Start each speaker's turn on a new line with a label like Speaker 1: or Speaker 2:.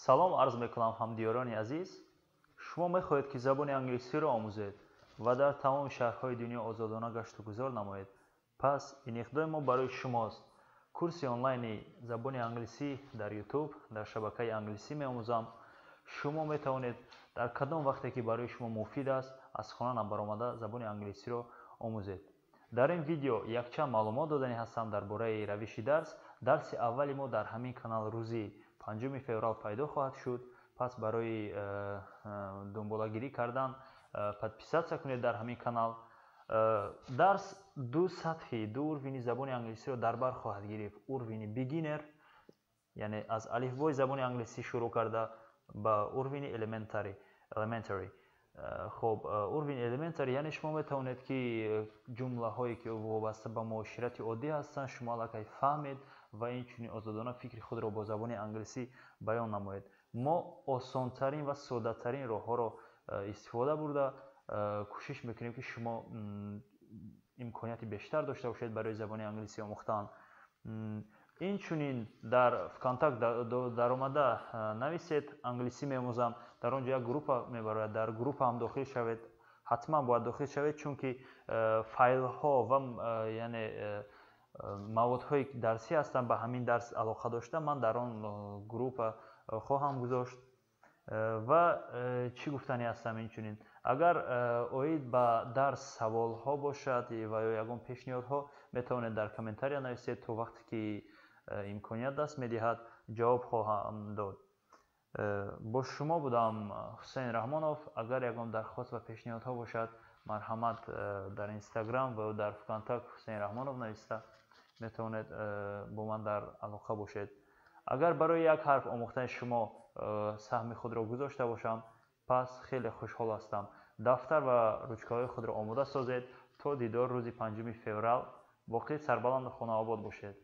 Speaker 1: салом арз мекунам ҳамдиёрони азиз. Шумо мехоҳед ки забони англисиро омӯзед ва дар тамоми шаҳрҳои дунё озодона гашту гузор намоед. Пас ин иқдоми мо барои шумост. Курси онлайни забони англисӣ дар YouTube дар шабакаи англисӣ меомӯзам. Шумо метавонед дар кадом вақте ки барои шумо муфид аст аз хона набаромада забони англисиро омӯзед. дар ин видео якчанд маълумот додани ҳастам дар бораи равиши дарс. дарси аввали мо дар ҳамин канал рӯзи 5 феврал пайдо хоҳад шуд. пас барои дунболагирӣ кардан подписатсия кунед дар ҳамин канал. дарс ду сатҳи ду урвини забони англисиро дар бар хоҳад гирифт. урвини beginner, яъне аз алифбои забони англисӣ шурӯъ карда ба урвини elementary. خب урвини elementary яъне шумо метавонед ки ҷумлаҳое ки вобаста ба муоширати оддӣ ҳастанд шумо аллакай фаҳмед ва инчунин озодона фикри худро бо забони англисӣ баён намоед. мо осонтарин ва соддатарин роҳҳоро истифода бурда кӯшиш мекунем ки шумо имконияти бештар дошта бошед барои забони англисӣ омӯхтан. инчунин дар вконтакт даромада нависед англисӣ меомӯзам, дар он ҷо як группа мебарояд, дар группа ҳам дохил шавед. ҳатман бояд дохил шавед, чунки файлҳо ва яъне маводҳои дарсӣ ҳастанд ба ҳамин дарс алоқа дошта ман дар он группа хоҳам гузошт. ва чӣ гуфтани ҳастам инчунин агар оид ба дарс саволҳо бошад ва ё ягон пешниҳодҳо метавонед дар комментария нависед, то вақте ки имконият даст медиҳад ҷавоб хоҳам дод. бо шумо будам Ҳусейн Раҳмонов. агар ягон дархост ва пешниҳодҳо бошад марҳамат дар инстаграм ва дар вконтакт Ҳусейн Раҳмонов нависта метавонед бо ман дар алоқа бошед. агар барои як ҳарф омӯхтани шумо саҳми худро гузошта бошам, пас хеле хушҳол ҳастам. дафтар ва ручкаҳои худро омода созед. то дидор рӯзи 5 феврал. боқӣ сарбаланду хонаобод бошед.